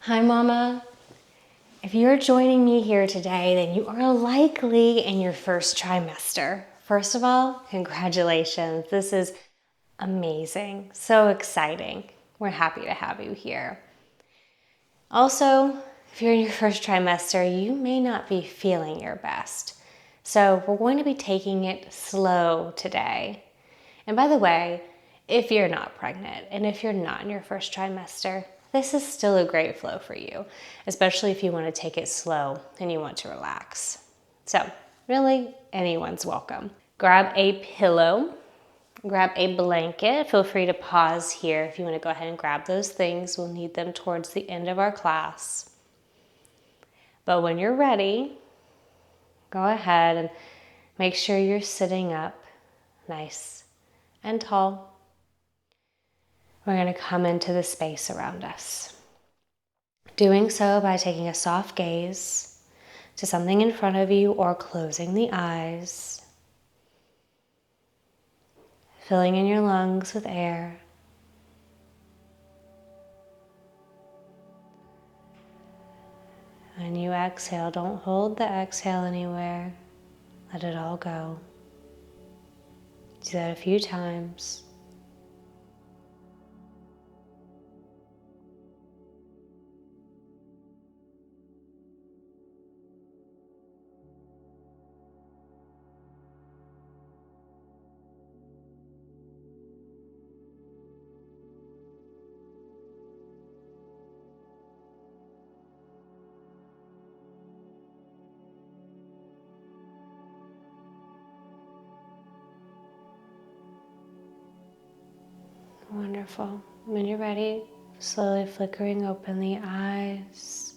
Hi Mama. If you're joining me here today, then you are likely in your first trimester. First of all, congratulations. This is amazing. So exciting. We're happy to have you here. Also, if you're in your first trimester, you may not be feeling your best. So we're going to be taking it slow today. And by the way, if you're not pregnant and if you're not in your first trimester, this is still a great flow for you, especially if you want to take it slow and you want to relax. So really, anyone's welcome. Grab a pillow, grab a blanket. Feel free to pause here if you want to go ahead and grab those things. We'll need them towards the end of our class. But when you're ready, go ahead and make sure you're sitting up nice and tall. We're going to come into the space around us. Doing so by taking a soft gaze to something in front of you or closing the eyes. Filling in your lungs with air. When you exhale, don't hold the exhale anywhere. Let it all go. Do that a few times. Wonderful. When you're ready, slowly flickering open the eyes.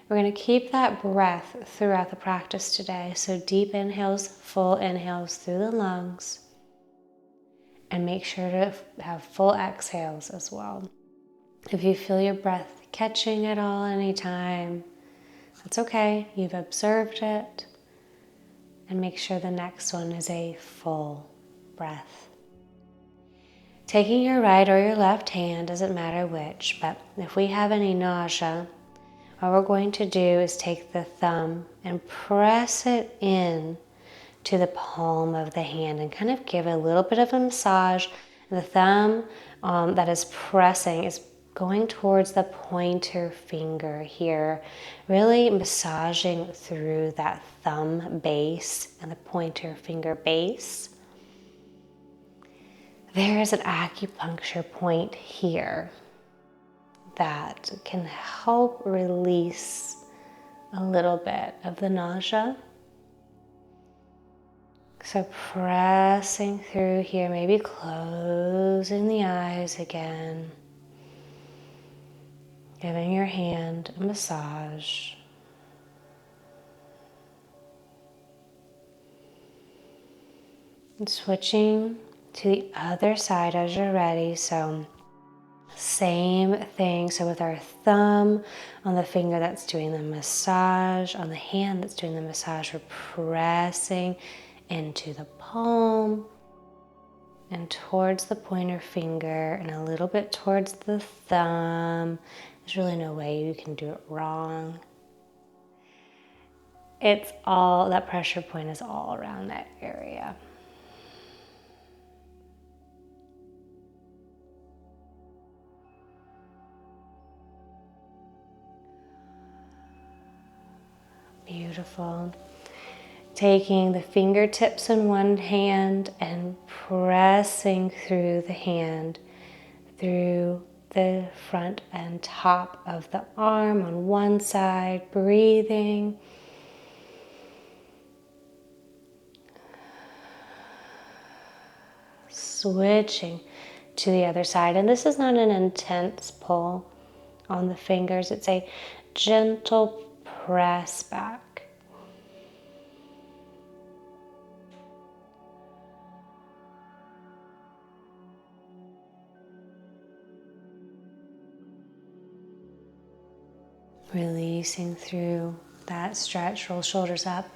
We're going to keep that breath throughout the practice today. So deep inhales, full inhales through the lungs. And make sure to have full exhales as well. If you feel your breath catching at all anytime, that's okay. You've observed it. And make sure the next one is a full breath. Taking your right or your left hand, doesn't matter which, but if we have any nausea, what we're going to do is take the thumb and press it in to the palm of the hand and kind of give a little bit of a massage. The thumb that is pressing is going towards the pointer finger here, really massaging through that thumb base and the pointer finger base. There is an acupuncture point here that can help release a little bit of the nausea. So pressing through here, maybe closing the eyes again. Giving your hand a massage. And switching to the other side as you're ready. So same thing. So with our thumb on the finger that's doing the massage, on the hand that's doing the massage, we're pressing into the palm and towards the pointer finger and a little bit towards the thumb. There's really no way you can do it wrong. It's all, that pressure point is all around that area. Beautiful. Taking the fingertips in one hand and pressing through the hand, through the front and top of the arm on one side, breathing. Switching to the other side. And this is not an intense pull on the fingers. It's a gentle press back. Releasing through that stretch, roll shoulders up,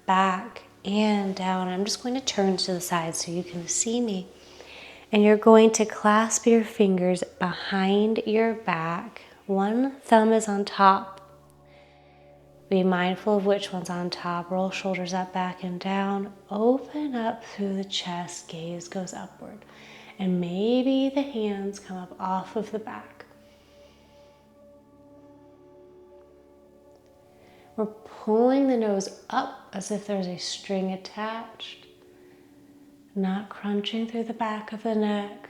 back and down. I'm just going to turn to the side so you can see me. And you're going to clasp your fingers behind your back One thumb is on top. Be mindful of which one's on top. Roll shoulders up, back, and down. Open up through the chest. Gaze goes upward. And maybe the hands come up off of the back. We're pulling the nose up as if there's a string attached. Not crunching through the back of the neck.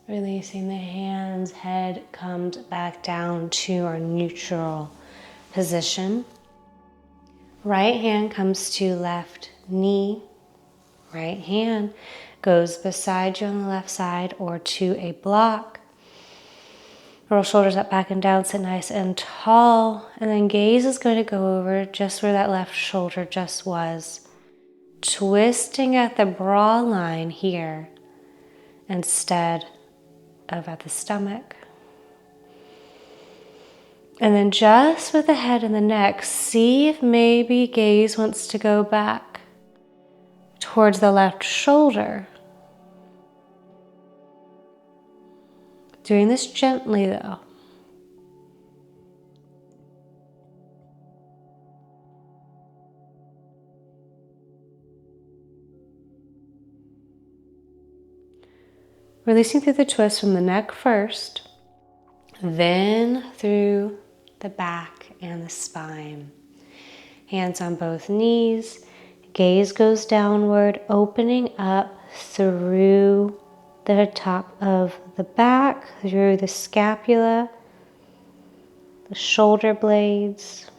Releasing the hands, head comes back down to our neutral position. Right hand comes to left knee. Right hand goes beside you on the left side or to a block. Roll shoulders up, back, and down. Sit nice and tall. And then gaze is going to go over just where that left shoulder just was. Twisting at the bra line here instead of at the stomach. And then just with the head and the neck, see if maybe gaze wants to go back towards the left shoulder. Doing this gently though. Releasing through the twist from the neck first, then through the back and the spine. Hands on both knees, gaze goes downward, opening up through the top of the back, through the scapula, the shoulder blades.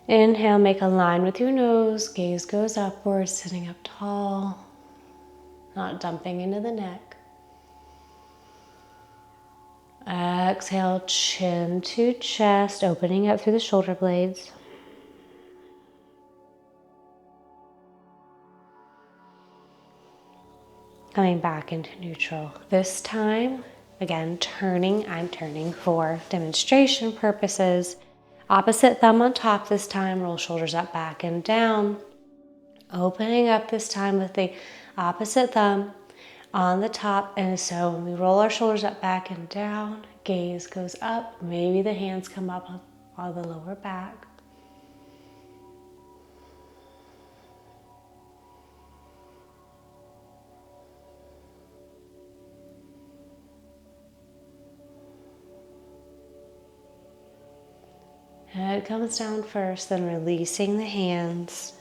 Inhale, make a line with your nose, gaze goes upwards, sitting up tall, not dumping into the neck. Exhale, chin to chest, opening up through the shoulder blades. Coming back into neutral. This time, again, I'm turning for demonstration purposes. Opposite thumb on top this time, roll shoulders up, back, and down. Opening up this time with the opposite thumb on the top. And so when we roll our shoulders up, back, and down, gaze goes up. Maybe the hands come up on the lower back. Head comes down first, then releasing the hands.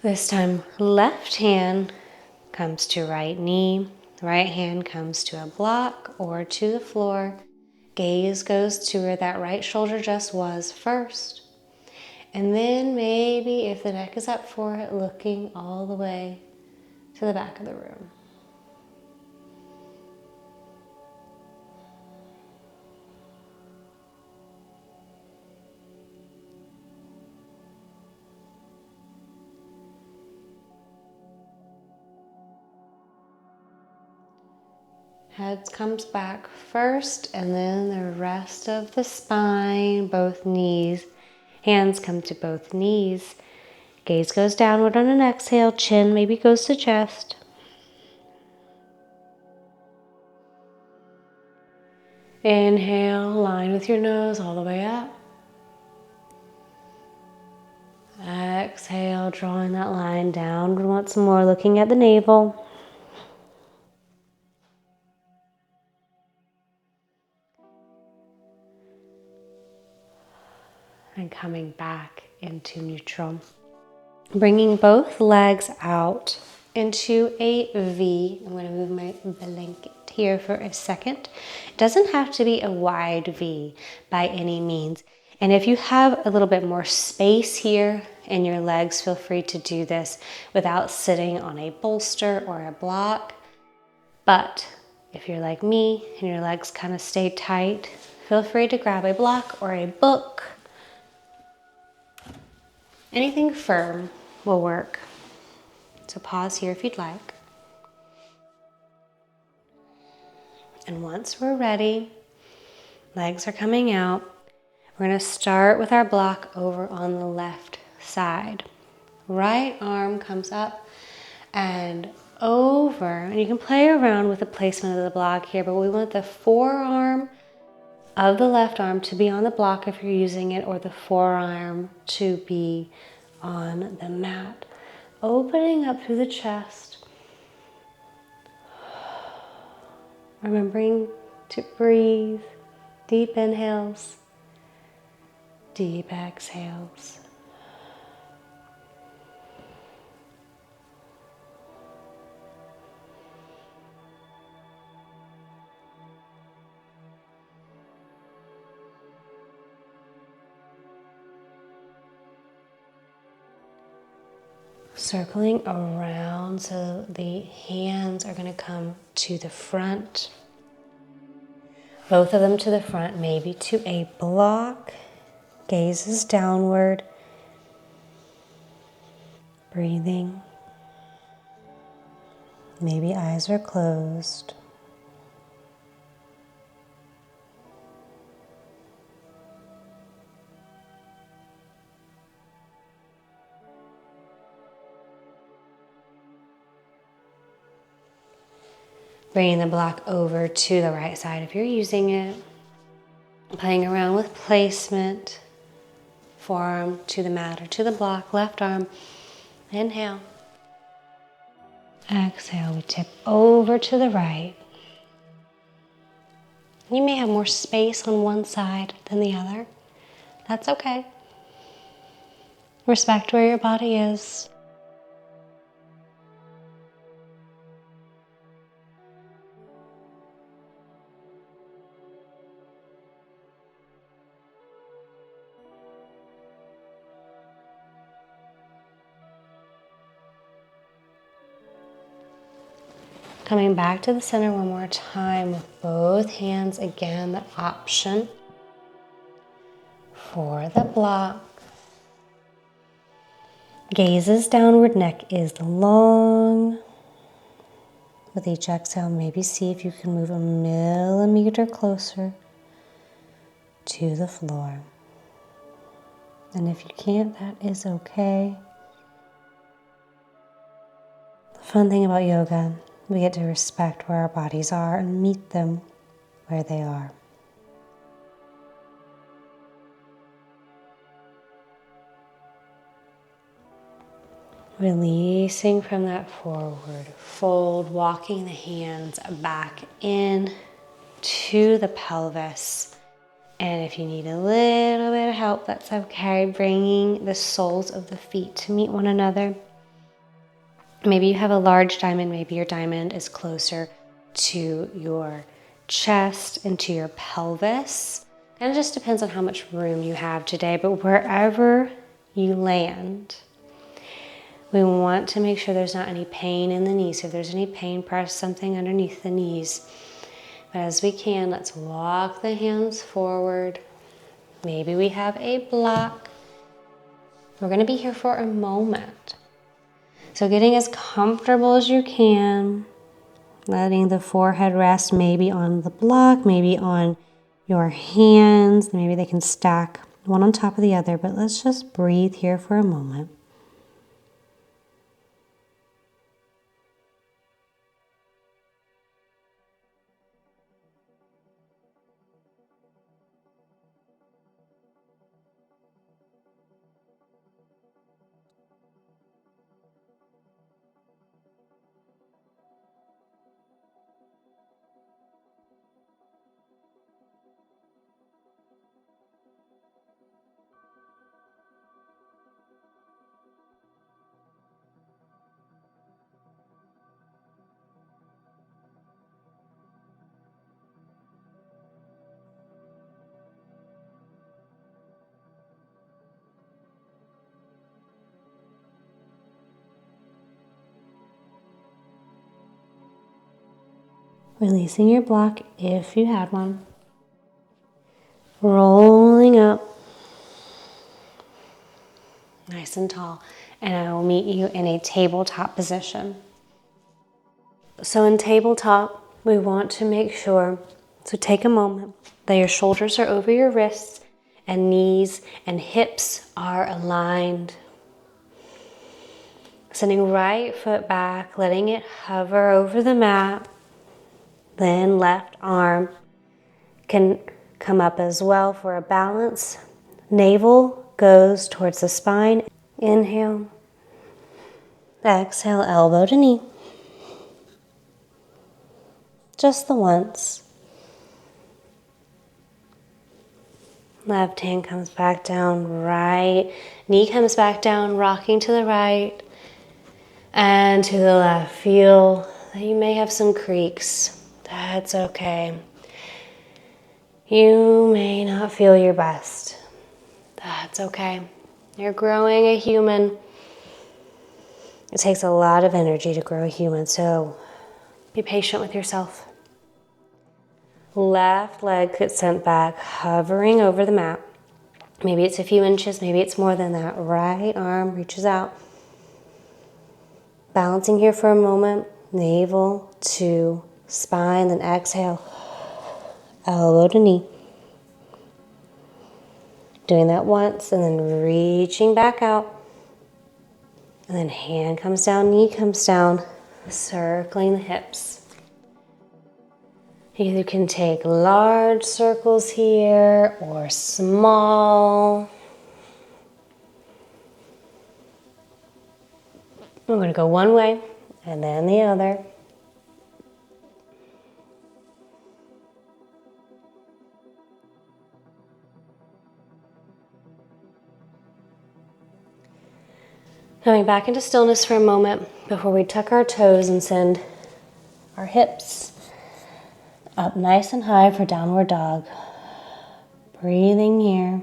This time, left hand comes to right knee. Right hand comes to a block or to the floor. Gaze goes to where that right shoulder just was first. And then maybe if the neck is up for it, looking all the way to the back of the room. Head comes back first, and then the rest of the spine, both knees. Hands come to both knees. Gaze goes downward on an exhale. Chin maybe goes to chest. Inhale, line with your nose all the way up. Exhale, drawing that line down once more, looking at the navel. And coming back into neutral. Bringing both legs out into a V. I'm going to move my blanket here for a second. It doesn't have to be a wide V by any means. And if you have a little bit more space here in your legs, feel free to do this without sitting on a bolster or a block. But if you're like me and your legs kind of stay tight, feel free to grab a block or a book. Anything firm will work. So pause here if you'd like. And once we're ready, legs are coming out, we're going to start with our block over on the left side. Right arm comes up and over, and you can play around with the placement of the block here, but we want the forearm of the left arm to be on the block if you're using it, or the forearm to be on the mat. Opening up through the chest. Remembering to breathe. Deep inhales, deep exhales. Circling around, so the hands are going to come to the front. Both of them to the front, maybe to a block. Gaze is downward. Breathing. Maybe eyes are closed. Bringing the block over to the right side if you're using it. Playing around with placement. Forearm to the mat or to the block. Left arm. Inhale. Exhale. We tip over to the right. You may have more space on one side than the other. That's okay. Respect where your body is. Coming back to the center one more time with both hands. Again, the option for the block. Gaze is downward, neck is long. With each exhale, maybe see if you can move a millimeter closer to the floor. And if you can't, that is okay. The fun thing about yoga, we get to respect where our bodies are and meet them where they are. Releasing from that forward fold, walking the hands back in to the pelvis. And if you need a little bit of help, that's okay. Bringing the soles of the feet to meet one another. Maybe you have a large diamond, maybe your diamond is closer to your chest and to your pelvis. And it just depends on how much room you have today, but wherever you land, we want to make sure there's not any pain in the knees. If there's any pain, press something underneath the knees. But as we can, let's walk the hands forward. Maybe we have a block. We're going to be here for a moment. So getting as comfortable as you can, letting the forehead rest maybe on the block, maybe on your hands. Maybe they can stack one on top of the other, but let's just breathe here for a moment. Releasing your block if you had one. Rolling up. Nice and tall. And I will meet you in a tabletop position. So in tabletop, we want to make sure, so take a moment, that your shoulders are over your wrists and knees and hips are aligned. Sending right foot back, letting it hover over the mat. Then left arm can come up as well for a balance. Navel goes towards the spine. Inhale. Exhale, elbow to knee. Just the once. Left hand comes back down, right knee comes back down, rocking to the right and to the left. Feel that you may have some creaks. That's okay. You may not feel your best. That's okay. You're growing a human. It takes a lot of energy to grow a human, so be patient with yourself. Left leg gets sent back, hovering over the mat. Maybe it's a few inches, maybe it's more than that. Right arm reaches out. Balancing here for a moment. Navel to spine, then exhale. Elbow to knee. Doing that once, and then reaching back out. And then hand comes down, knee comes down, circling the hips. You either can take large circles here or small. We're going to go one way and then the other. Coming back into stillness for a moment before we tuck our toes and send our hips up nice and high for downward dog. Breathing here.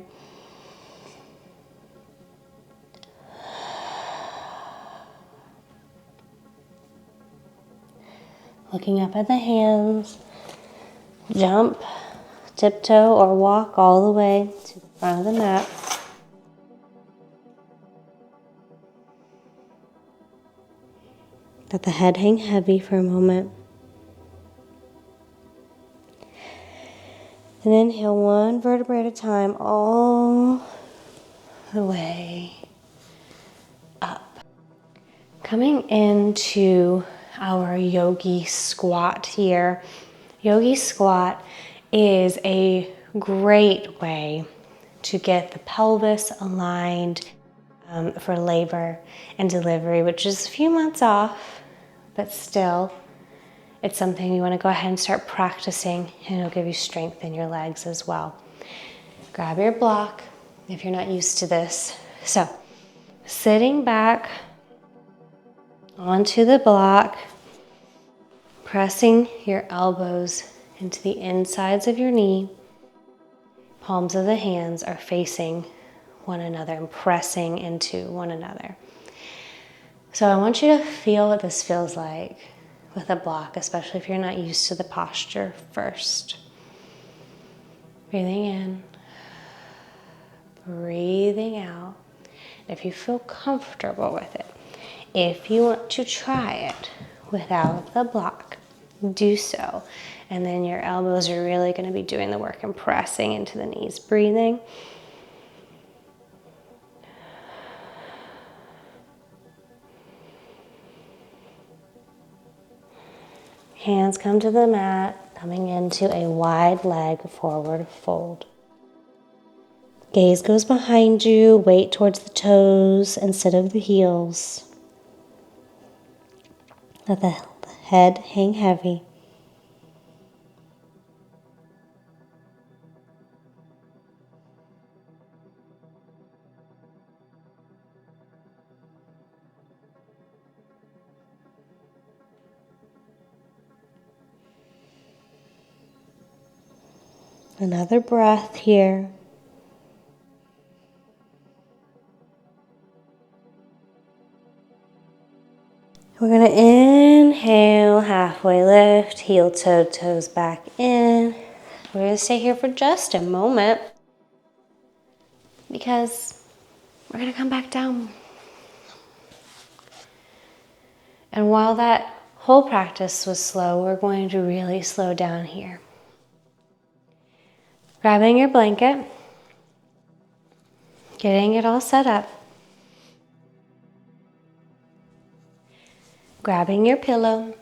Looking up at the hands. Jump, tiptoe, or walk all the way to the front of the mat. Let the head hang heavy for a moment. And inhale one vertebrae at a time all the way up. Coming into our Yogi Squat here. Yogi Squat is a great way to get the pelvis aligned for labor and delivery, which is a few months off, but still, it's something you want to go ahead and start practicing, and it'll give you strength in your legs as well. Grab your block if you're not used to this. So, sitting back onto the block, pressing your elbows into the insides of your knee. Palms of the hands are facing one another and pressing into one another. So I want you to feel what this feels like with a block, especially if you're not used to the posture first. Breathing in, breathing out. If you feel comfortable with it, if you want to try it without the block, do so. And then your elbows are really going to be doing the work and pressing into the knees. Breathing. Hands come to the mat, coming into a wide leg forward fold. Gaze goes behind you, weight towards the toes instead of the heels. Let the head hang heavy. Another breath here. We're going to inhale, halfway lift, heel toe, toes back in. We're going to stay here for just a moment because we're going to come back down. And while that whole practice was slow, we're going to really slow down here. Grabbing your blanket, getting it all set up, grabbing your pillow.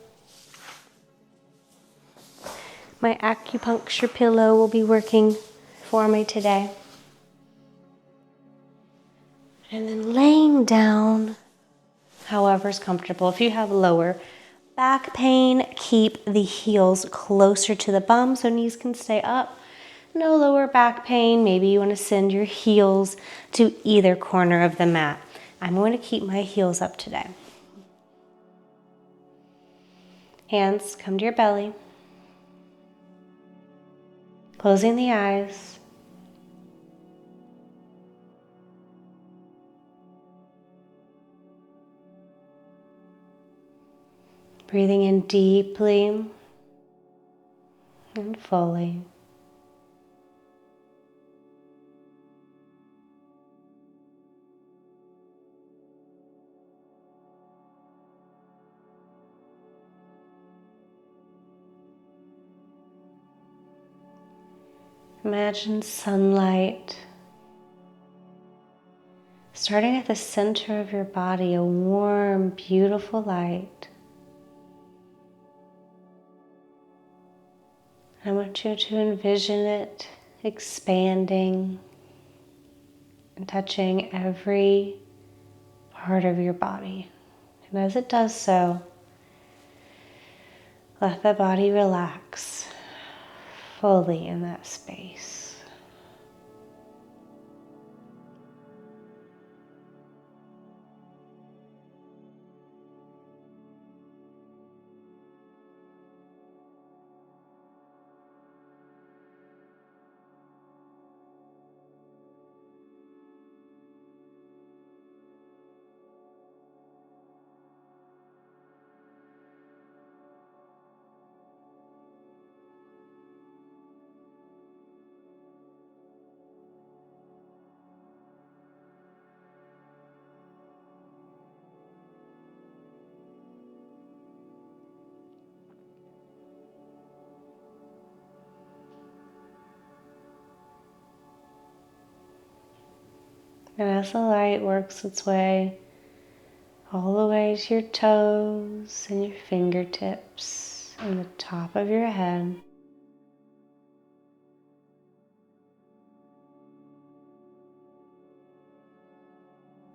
My acupuncture pillow will be working for me today. And then laying down however's comfortable. If you have lower back pain, keep the heels closer to the bum so knees can stay up. No lower back pain, maybe you want to send your heels to either corner of the mat. I'm going to keep my heels up today. Hands come to your belly. Closing the eyes. Breathing in deeply and fully. Imagine sunlight starting at the center of your body, a warm, beautiful light. I want you to envision it expanding and touching every part of your body. And as it does so, let the body relax fully in that space. And as the light works its way all the way to your toes and your fingertips and the top of your head,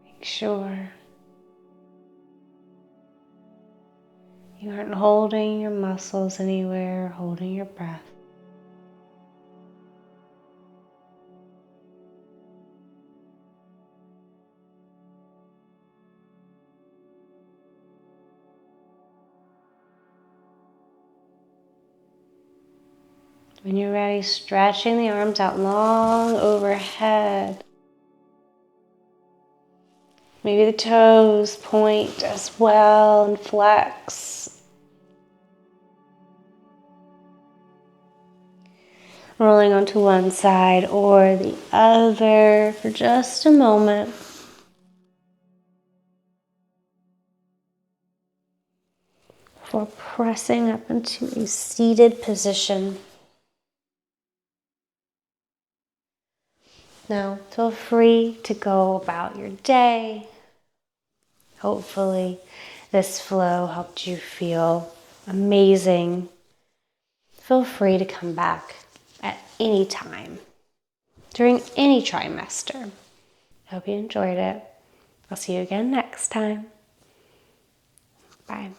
make sure you aren't holding your muscles anywhere, holding your breath. When you're ready, stretching the arms out long overhead. Maybe the toes point as well and flex. Rolling onto one side or the other for just a moment. Before pressing up into a seated position. Now, feel free to go about your day. Hopefully, this flow helped you feel amazing. Feel free to come back at any time during any trimester. Hope you enjoyed it. I'll see you again next time. Bye.